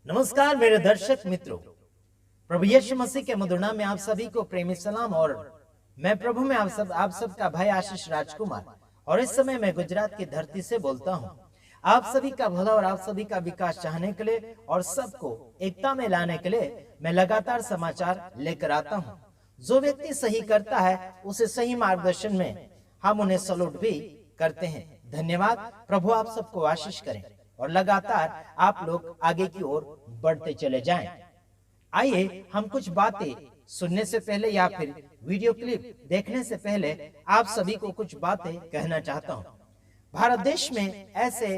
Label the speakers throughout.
Speaker 1: नमस्कार मेरे दर्शक मित्रों, प्रभु यीशु मसीह के मधुर नाम में आप सभी को प्रेमी सलाम। और मैं प्रभु में आप सबका भाई आशीष राजकुमार, और इस समय मैं गुजरात की धरती से बोलता हूँ। आप सभी का भला और आप सभी का विकास चाहने के लिए और सबको एकता में लाने के लिए मैं लगातार समाचार लेकर आता हूँ। जो व्यक्ति सही करता है उसे सही मार्गदर्शन में हम उन्हें सलूट भी करते हैं। धन्यवाद। प्रभु आप सबको आशीष करें और लगातार आप लोग आगे की ओर बढ़ते चले जाएं। आइए हम कुछ बातें सुनने से पहले या फिर वीडियो क्लिप देखने से पहले आप सभी को कुछ बातें कहना चाहता हूं। भारत देश में ऐसे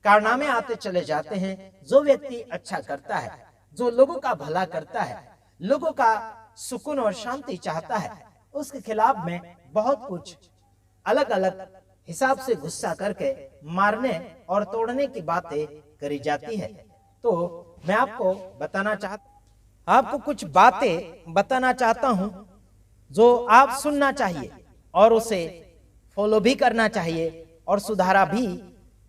Speaker 1: कारनामे आते चले जाते हैं। जो व्यक्ति अच्छा करता है, जो लोगों का भला करता है, लोगों का सुकून और शांति चाहता है, उसके खिलाफ में बहुत कुछ अलग अलग हिसाब से गुस्सा करके मारने और तोड़ने की बातें करी जाती है। तो मैं आपको कुछ बातें बताना चाहता हूं जो आप सुनना चाहिए और उसे फॉलो भी करना चाहिए और सुधारा भी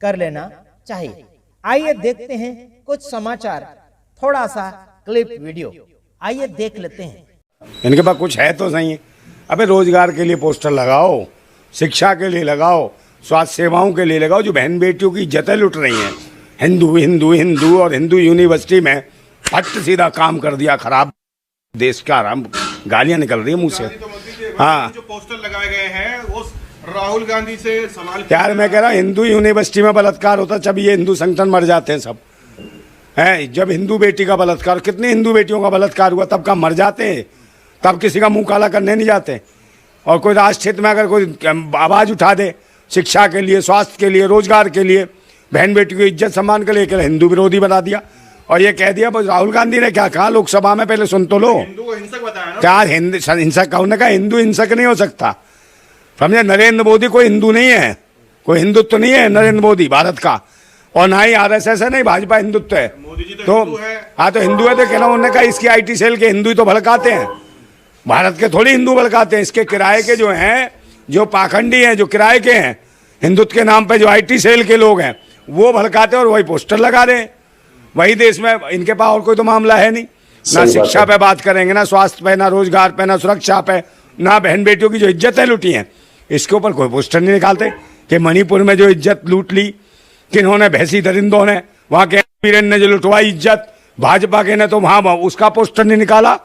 Speaker 1: कर लेना चाहिए। आइए देखते हैं कुछ समाचार, थोड़ा सा क्लिप वीडियो आइए देख लेते हैं।
Speaker 2: इनके पास कुछ है तो सही। अबे रोजगार के लिए पोस्टर लगाओ, शिक्षा के लिए लगाओ, स्वास्थ्य सेवाओं के लिए लगाओ। जो बहन बेटियों की इज्जतें लुट रही हैं, हिंदू हिंदू हिंदू और हिंदू यूनिवर्सिटी में फट सीधा काम कर दिया खराब। देश का आराम गालियां निकल रही है मुंह से। हाँ,
Speaker 3: जो पोस्टर लगाए गए हैं वो राहुल गांधी से सवाल
Speaker 2: यार मैं कह रहा हूँ हिंदू यूनिवर्सिटी में बलात्कार होता जब ये हिंदू संगठन मर जाते हैं सब। है जब हिंदू बेटी का बलात्कार, कितनी हिंदू बेटियों का बलात्कार हुआ, तब का मर जाते हैं, तब किसी का मुंह काला करने नहीं जाते। और कोई राष्ट्र हित में अगर कोई आवाज़ उठा दे शिक्षा के लिए, स्वास्थ्य के लिए, रोजगार के लिए, बहन बेटी की इज्जत सम्मान के लिए, केवल हिंदू विरोधी बना दिया। और ये कह दिया राहुल गांधी ने क्या कहा लोकसभा में, पहले सुन तो लो।
Speaker 3: हिंदू को हिंसक बताया ना।
Speaker 2: क्या हिंसक कौन ने कहा? हिंदू हिंसक नहीं हो सकता, समझे। नरेंद्र मोदी कोई हिंदू नहीं है, कोई हिंदुत्व तो नहीं है नरेंद्र मोदी भारत का, और ना ही RSS है, नहीं भाजपा हिंदुत्व है।
Speaker 3: मोदी जी
Speaker 2: तो
Speaker 3: हिंदू है।
Speaker 2: हाँ तो हिंदू है तो कहना उन्होंने कहा इसकी IT सेल के हिंदू ही तो भड़काते हैं, भारत के थोड़ी हिंदू भड़काते हैं। इसके किराए के जो हैं, जो पाखंडी हैं, जो किराए के हैं, हिंदुत्व के नाम पे जो IT सेल के लोग हैं वो भड़काते हैं और वही पोस्टर लगा रहे हैं। वही देश में इनके पास और कोई तो मामला है नहीं। ना शिक्षा पे बात करेंगे, ना स्वास्थ्य पे, ना रोजगार पे, ना सुरक्षा पे, ना बहन बेटियों की जो इज्जतें लूटी हैं इसके ऊपर कोई पोस्टर नहीं निकालते। कि मणिपुर में जो इज्जत लूट ली किन्होंने, भैंसी दरिंदों ने, वहाँ के वीरेन ने जो लुटवाई इज्जत, भाजपा के ने तो वहाँ उसका पोस्टर नहीं निकाला।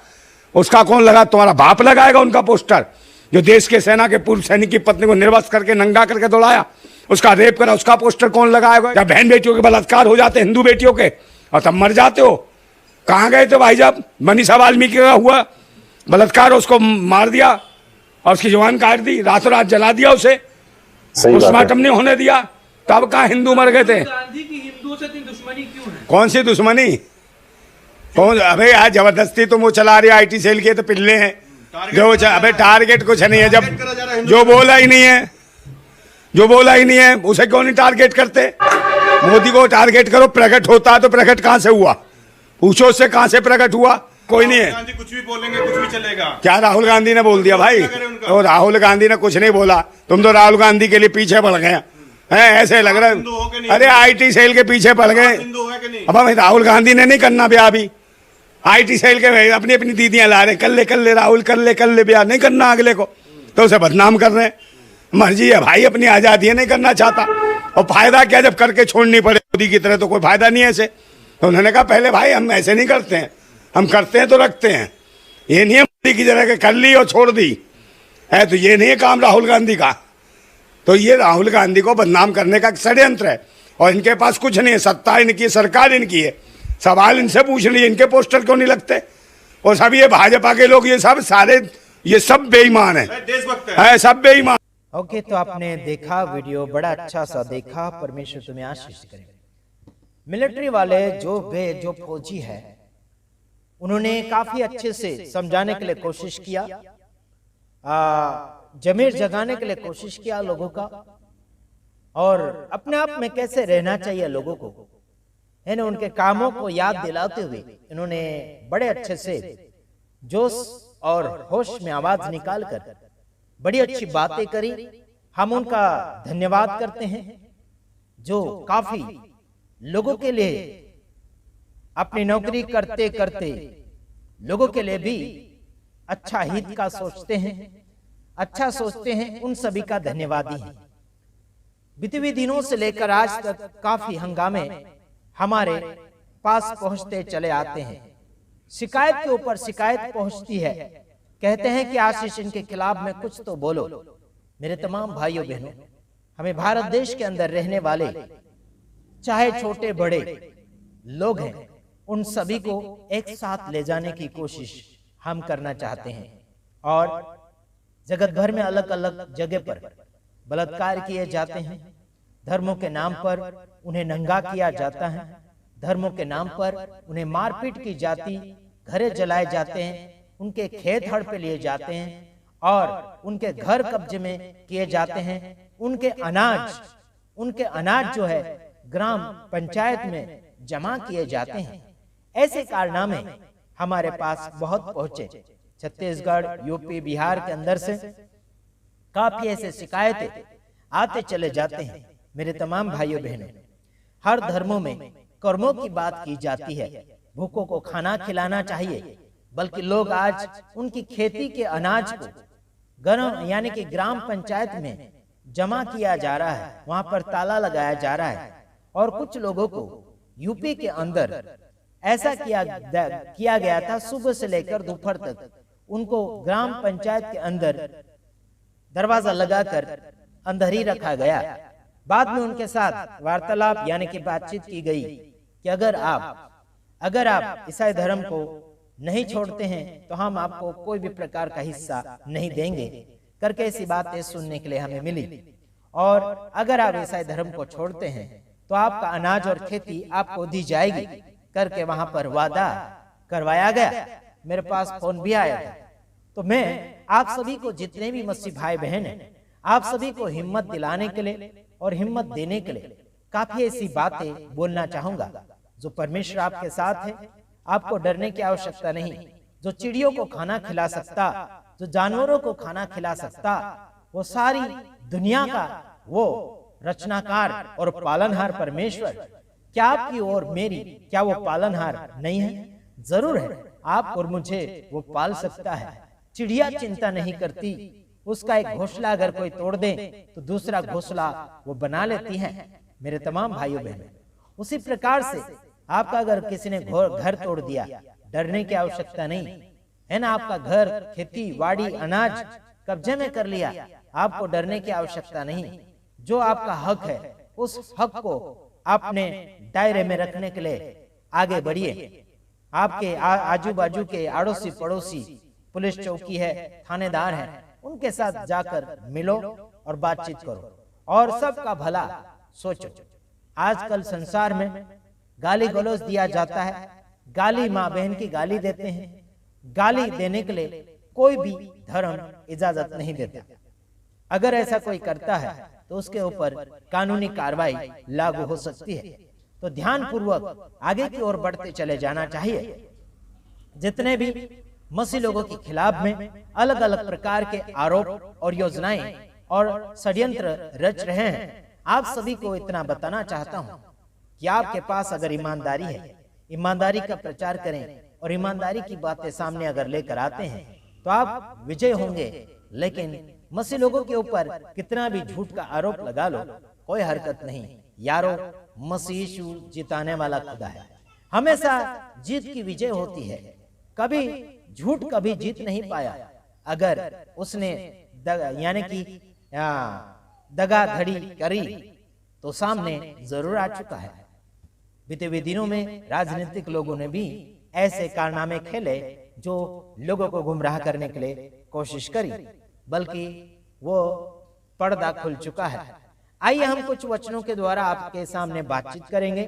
Speaker 2: उसका कौन लगा? तुम्हारा बाप लगाएगा उनका पोस्टर। जो देश के सेना के पूर्व सैनिक की पत्नी को निर्वस्त्र करके नंगा करके दौड़ाया, उसका रेप करा, उसका पोस्टर कौन लगाएगा? जब बहन बेटियों के बलात्कार हो जाते हिंदू बेटियों के और तब मर जाते हो। कहाँ गए थे भाई जब मनीषा वाल्मीकि का हुआ बलात्कार, उसको मार दिया और उसकी जुबान काट दी, रातों रात जला दिया उसे, पोस्टमार्टम नहीं होने दिया, तब कहाँ हिंदू मर गए थे?
Speaker 4: गांधी की हिंदुओं से इतनी दुश्मनी क्यों है?
Speaker 2: कौन सी दुश्मनी? कौन? अबे यार जबरदस्ती तुम वो चला रहे IT सेल के तो पिल्ले हैं जो अबे टारगेट कुछ नहीं है। जब जो बोला ही नहीं है, जो बोला ही नहीं है उसे क्यों नहीं टारगेट करते? मोदी को टारगेट करो। प्रकट होता है तो प्रकट कहाँ से हुआ? पूछो उससे कहाँ से प्रकट हुआ? कोई नहीं है।
Speaker 3: गांधी कुछ भी बोलेंगे, कुछ भी चलेगा।
Speaker 2: क्या राहुल गांधी ने बोल दिया भाई? तो राहुल गांधी ने कुछ नहीं बोला, तुम तो राहुल गांधी के लिए पीछे पड़ गए हैं। ऐसे लग रहा है अरे IT सेल के पीछे पड़ गए। अब भाई राहुल गांधी ने नहीं करना ब्याह भी, IT सेल के अपनी अपनी दीदियां ला रहे, कर ले राहुल, कर ले ब्याह, नहीं करना अगले को तो उसे बदनाम कर रहे हैं। मर्जी है भाई, अपनी आजादी है, नहीं करना चाहता। और फायदा क्या जब करके छोड़नी पड़े मोदी की तरह, तो कोई फायदा नहीं है ऐसे। तो उन्होंने कहा पहले भाई हम ऐसे नहीं करते हैं, हम करते हैं तो रखते हैं। ये नहीं है मोदी की तरह के कर ली और छोड़ दी है, तो ये नहीं है काम राहुल गांधी का। तो ये राहुल गांधी को बदनाम करने का षड्यंत्र है और इनके पास कुछ नहीं है। सत्ता इनकी, सरकार इनकी है। सवाल इनसे पूछ लीजिए इनके पोस्टर क्यों नहीं लगते? और सब ये भाजपा के लोग, ये सब सारे, ये सब बेईमान है,
Speaker 3: देशभक्त
Speaker 2: है सब बेईमान।
Speaker 1: ओके, तो आपने देखा वीडियो, बड़ा अच्छा सा देखा। परमेश्वर तुम्हें आशीष करे। मिलिट्री वाले जो फौजी है उन्होंने काफी अच्छे से समझाने के लिए कोशिश किया, जमीर जगाने के लिए कोशिश किया लोगों का, और अपने आप में कैसे रहना चाहिए लोगों को, है ना, उनके कामों को याद दिलाते हुए इन्होंने बड़े अच्छे से जोश और होश में आवाज निकालकर बड़ी अच्छी बातें करी। हम उनका धन्यवाद करते हैं जो काफी लोगों के लिए अपनी नौकरी करते करते लोगों के लिए भी अच्छा हित का सोचते हैं, अच्छा सोचते हैं, उन सभी का धन्यवादी हैं। बीते हुए दिनों से लेकर आज तक काफी हंगामे हमारे पास पहुंचते चले आते हैं। शिकायत के ऊपर शिकायत पहुंचती है। कहते हैं कि आशीष इनके खिलाफ में कुछ तो बोलो। मेरे तमाम भाइयों बहनों, हमें भारत देश के अंदर रहने वाले चाहे छोटे बड़े लोग हैं, उन सभी को एक साथ ले जाने की कोशिश हम करना चाहते हैं। और जगत भर में अलग अलग जगह पर बलात्कार किए जाते हैं, धर्मों के नाम पर उन्हें नंगा किया जाता है, धर्मों के नाम पर उन्हें मारपीट की जाती, घरे जलाए जाते हैं, उनके खेत हड़ पे लिए जाते हैं और उनके घर कब्जे में किए जाते हैं। उनके अनाज जो है ग्राम पंचायत में जमा किए जाते हैं। ऐसे कारनामे हमारे पास बहुत पहुंचे। छत्तीसगढ़, यूपी, बिहार के अंदर से काफी ऐसे शिकायतें आते चले जाते हैं। मेरे तमाम भाइयों बहनों, हर धर्मों में कर्मों की बात की जाती है। भूखों को खाना खिलाना चाहिए, बल्कि लोग आज उनकी खेती के अनाज को यानी कि ग्राम पंचायत में जमा किया जा रहा है, वहां पर ताला लगाया जा रहा है। और कुछ लोगों को यूपी के अंदर ऐसा किया गया था, सुबह से लेकर दोपहर तक उनको ग्राम पंचायत के अंदर दरवाजा लगाकर अंदर ही रखा गया। बाद में उनके साथ वार्तालाप यानी कि बातचीत की गई कि अगर आप ईसाई धर्म को नहीं छोड़ते हैं तो हम आपको कोई भी प्रकार का हिस्सा नहीं देंगे करके ऐसी बातें सुनने के लिए हमें मिली। और अगर आप ईसाई धर्म को छोड़ते हैं तो आपका अनाज और खेती आपको दी जाएगी करके वहां पर वादा करवाया गया। मेरे पास फोन भी आया था। तो मैं आप सभी को, जितने भी मसीह भाई बहन हैं, आप सभी को हिम्मत दिलाने के लिए और हिम्मत देने के लिए काफी ऐसी बातें बोलना चाहूंगा। जो परमेश्वर आपके साथ है, आपको डरने की आवश्यकता नहीं। जो चिड़ियों को खाना खिला सकता, जो जानवरों को खाना खिला सकता, वो सारी दुनिया का वो रचनाकार और पालनहार परमेश्वर, क्या आपकी और मेरी क्या वो पालनहार नहीं है? जरूर है। आप और मुझे वो पाल सकता है। चिड़िया चिंता नहीं करती, उसका एक घोंसला अगर कोई तोड़ दे तो दूसरा घोंसला वो बना लेती है। मेरे तमाम भाइयों बहनों, उसी प्रकार से आपका अगर किसी ने घर तोड़ दिया, डरने की आवश्यकता नहीं है ना। आपका घर, खेती बाड़ी, अनाज कब्जे में कर लिया, आपको डरने की आवश्यकता नहीं। जो आपका हक है, उस हक को अपने दायरे में रखने के लिए आगे बढ़िए। आपके आजू बाजू के अड़ोसी पड़ोसी, पुलिस चौकी है, थानेदार है, उनके साथ जाकर मिलो और बातचीत करो और सबका भला सोचो। आजकल संसार में गाली गलौज दिया जाता है, गाली माँ बहन की गाली देते हैं। गाली देने के लिए कोई भी धर्म इजाजत नहीं देता। अगर ऐसा कोई करता है तो उसके ऊपर कानूनी कार्रवाई लागू हो सकती है। तो ध्यान पूर्वक आगे की ओर बढ़ते चले जाना चाहिए। जितने भी मसीह लोगों के खिलाफ में अलग अलग प्रकार के आरोप और योजनाएं और षड्यंत्र रच रहे हैं, आप सभी को इतना बताना चाहता हूं कि आपके पास अगर ईमानदारी है, ईमानदारी का प्रचार करें और ईमानदारी की बातें सामने अगर लेकर आते हैं तो आप विजय होंगे। लेकिन मसीह लोगों के ऊपर कितना भी झूठ का आरोप लगा लो, कोई हरकत नहीं यारो। मसीह यीशु जिताने वाला खुदा है, हमेशा जीत की विजय होती है। कभी झूठ कभी जीत नहीं पाया। अगर उसने यानी कि दगा धड़ी करी तो सामने जरूर आ चुका है। बीते हुए दिनों में राजनीतिक लोगों ने भी ऐसे कारनामे खेले जो लोगों को गुमराह करने के लिए कोशिश करी, बल्कि वो पर्दा खुल चुका है। आइए हम कुछ वचनों के द्वारा आपके सामने बातचीत करेंगे।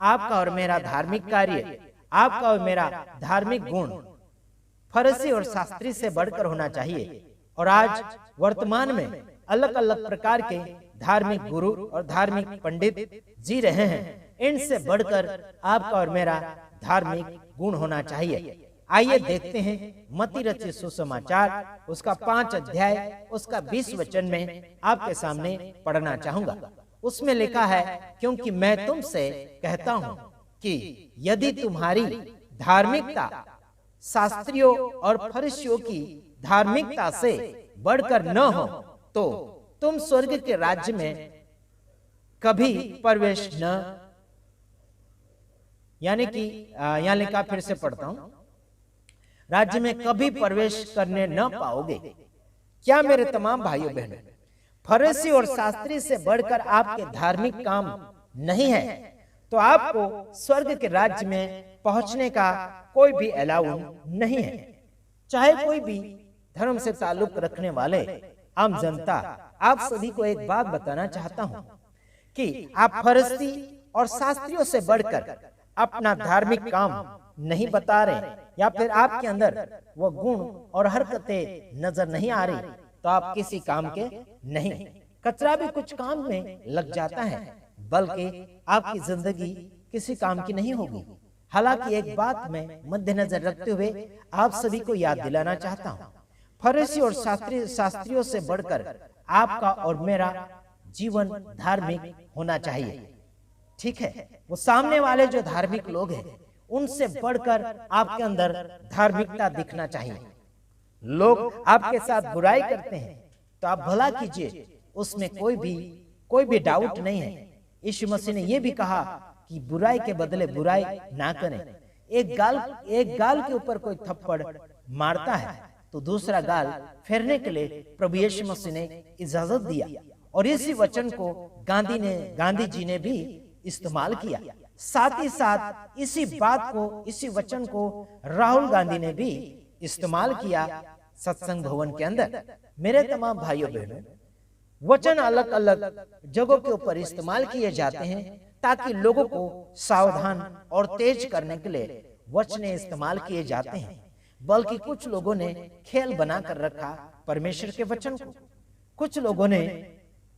Speaker 1: आपका और मेरा धार्मिक कार्य, आपका और मेरा धार्मिक गुण फरीसी और शास्त्री से बढ़कर होना चाहिए। और आज वर्तमान में अलग अलग प्रकार के धार्मिक गुरु और धार्मिक पंडित जी रहे हैं, इनसे बढ़कर आपका और मेरा धार्मिक गुण होना चाहिए। आइए देखते हैं मत्ती रचित सुसमाचार उसका 5 अध्याय उसका 20 वचन में आपके सामने पढ़ना चाहूंगा। उसमें लिखा है, क्योंकि मैं तुमसे कहता हूं कि यदि तुम्हारी धार्मिकता शास्त्रियों और फरीसियों की धार्मिकता से बढ़कर न हो तो तुम स्वर्ग के राज्य में कभी प्रवेश न, यानी कि यहां लिखा, फिर से पढ़ता हूं, राज्य में कभी प्रवेश करने न पाओगे। क्या मेरे तमाम भाइयों बहनों, फरीसी और शास्त्री से बढ़कर आपके धार्मिक काम नहीं है तो आपको स्वर्ग के राज्य में पहुंचने का कोई भी अलाउ नहीं है। चाहे कोई भी धर्म से ताल्लुक रखने वाले आम जनता, आप सभी को एक बात बताना चाहता हूं कि आप फरीसी और शास्त्रियों से बढ़कर अपना धार्मिक काम नहीं बता रहे, या फिर आपके अंदर वो गुण और हरकतें नजर नहीं आ रही, तो आप किसी काम के नहीं। कचरा भी कुछ काम में लग जाता है, बल्कि आपकी जिंदगी किसी काम की नहीं होगी। हालांकि एक बात मैं मद्देनजर रखते हुए आप सभी को याद दिलाना चाहता हूँ, फरीसी और शास्त्रियों से बढ़कर आपका और मेरा जीवन धार्मिक होना चाहिए। ठीक है, वो सामने वाले जो धार्मिक लोग हैं उनसे बढ़कर आपके अंदर धार्मिकता दिखना चाहिए। लोग आपके साथ बुराई करते हैं तो आप भला कीजिए, उसमें कोई भी डाउट नहीं है। यीशु मसीह ने यह भी कहा कि बुराई के बदले बुराई ना करें। एक गाल के ऊपर कोई थप्पड़ मारता है तो दूसरा गाल फेरने के लिए प्रभु यीशु मसीह ने इजाजत दिया, और इसी वचन को गांधी जी ने भी इस्तेमाल किया। साथ ही साथ इसी वचन को राहुल गांधी ने भी इस्तेमाल किया सत्संग भवन के अंदर। मेरे तमाम भाइयों बहनों, वचन अलग अलग जगहों के ऊपर इस्तेमाल किए जाते हैं ताकि लोगों को सावधान और तेज करने के लिए वचन इस्तेमाल किए जाते हैं, बल्कि कुछ लोगों ने खेल बनाकर रखा परमेश्वर के वचन को। कुछ लोगों ने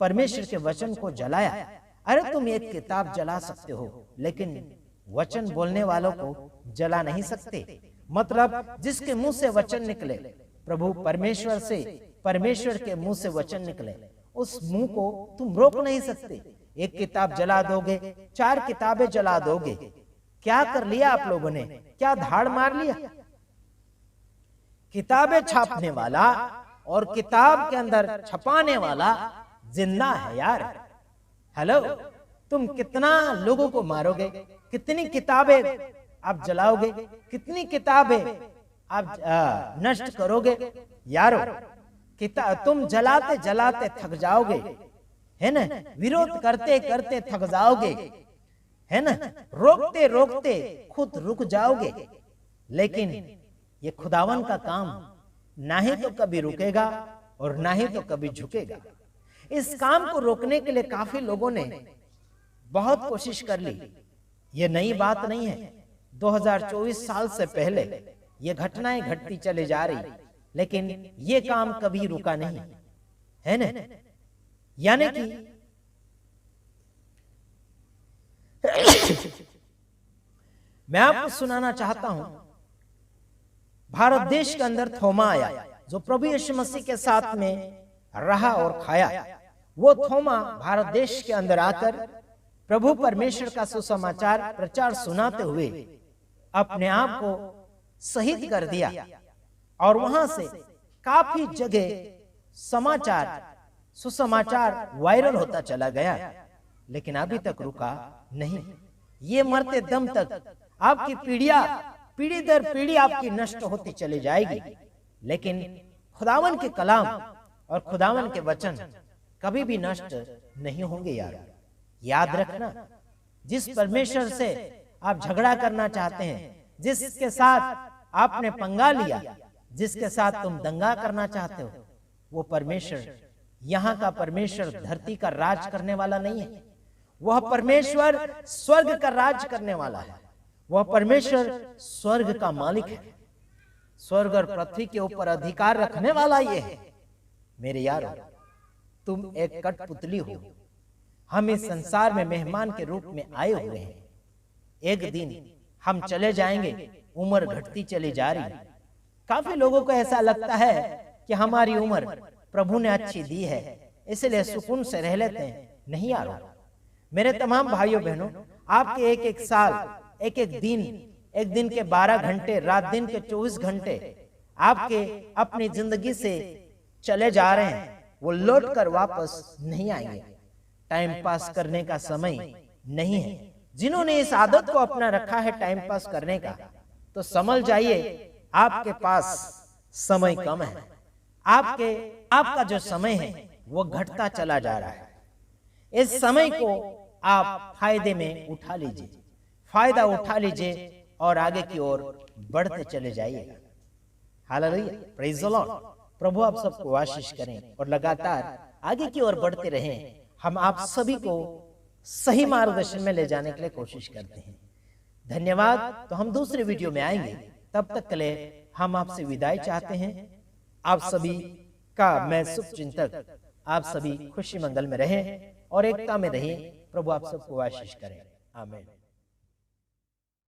Speaker 1: परमेश्वर के वचन को जलाया। अरे तुम एक किताब जला सकते हो, लेकिन वचन बोलने वालों को जला नहीं सकते। मतलब जिसके मुंह से वचन निकले, प्रभु परमेश्वर के मुंह से वचन निकले, उस मुंह को तुम रोक नहीं सकते। एक किताब जला दोगे, 4 किताबें जला दोगे, क्या कर लिया आप लोगों ने? क्या धाड़ मार लिया? किताबें छापने वाला और किताब के अंदर छपाने वाला जिंदा है यार। हेलो, तुम कितना लोगों को मारोगे? कितनी किताबें आप जलाओगे? कितनी किताबें आप नष्ट करोगे यारो? तुम जलाते जलाते थक जाओगे, है ना? विरोध करते करते थक जाओगे, है ना? रोकते रोकते खुद रुक जाओगे। लेकिन ये खुदावन का काम ना ही तो कभी रुकेगा और ना ही तो कभी झुकेगा। इस काम को रोकने के लिए काफी लोगों ने बहुत कोशिश कर ली। ये नई बात नहीं है, 2024 साल से पहले ये घटनाएं घटती चली जा रही, लेकिन ये काम कभी रुका नहीं, है ना? यानी कि मैं आपको सुनाना चाहता हूं, भारत देश के अंदर थोमा आया जो प्रभु यीशु मसीह के साथ में रहा और खाया। वो थोमा भारत देश के अंदर आकर प्रभु परमेश्वर का सुसमाचार प्रचार सुनाते हुए अपने आप को शहीद कर दिया, और वहां से काफी जगह सुसमाचार वायरल होता चला गया, लेकिन अभी तक रुका नहीं। ये मरते दम तक आपकी पीढ़ी दर पीढ़ी आपकी नष्ट होती चली जाएगी, लेकिन खुदावन के कलाम और खुदावन के वचन कभी भी नष्ट नहीं होंगे यार। याद रखना, जिस परमेश्वर से आप झगड़ा करना चाहते हैं, जिसके साथ आपने पंगा लिया, जिसके साथ तुम दंगा करना चाहते हो, वो परमेश्वर, यहाँ का परमेश्वर धरती का राज करने वाला नहीं है। वह परमेश्वर स्वर्ग का राज करने वाला है। वह परमेश्वर स्वर्ग का मालिक है। स्वर्ग और पृथ्वी के ऊपर अधिकार रखने वाला ये है। मेरे यारो, तुम एक कठपुतली हो। हम इस संसार में मेहमान के रूप में आए हुए हैं। एक दिन हम चले जाएंगे, उम्र घटती चली जा रही है। काफी लोगों को ऐसा लगता है कि हमारी उम्र प्रभु ने अच्छी दी है, इसलिए सुकून से रह लेते हैं। नहीं यारो, मेरे तमाम भाइयों बहनों, आपके एक एक साल एक एक दिन के 12 घंटे, रात दिन के 24 घंटे आपके अपनी जिंदगी से चले जा रहे हैं, वो लौट कर वापस नहीं आएंगे। टाइम पास करने का समय नहीं है। जिन्होंने इस आदत को अपना रखा है टाइम पास करने का, तो समझ जाइए आपके पास समय कम है। आपका जो समय है वो घटता चला जा रहा है। इस समय को आप फायदे में उठा लीजिए, फायदा उठा लीजिए और आगे की ओर बढ़ते चले जाइएगा। Hallelujah, praise the Lord. प्रभु आप सबको आशीष करें और लगातार आगे की ओर बढ़ते रहें। हम आप सभी को सही मार्गदर्शन में ले जाने के लिए कोशिश करते हैं। धन्यवाद। तो हम दूसरे वीडियो में आएंगे, तब तक के लिए हम आपसे विदाई चाहते हैं। आप सभी का मैं शुभचिंतक, आप सभी खुशी मंगल में रहें और एकता में रहें। प्रभु आप सबको आशीष करें। आमीन।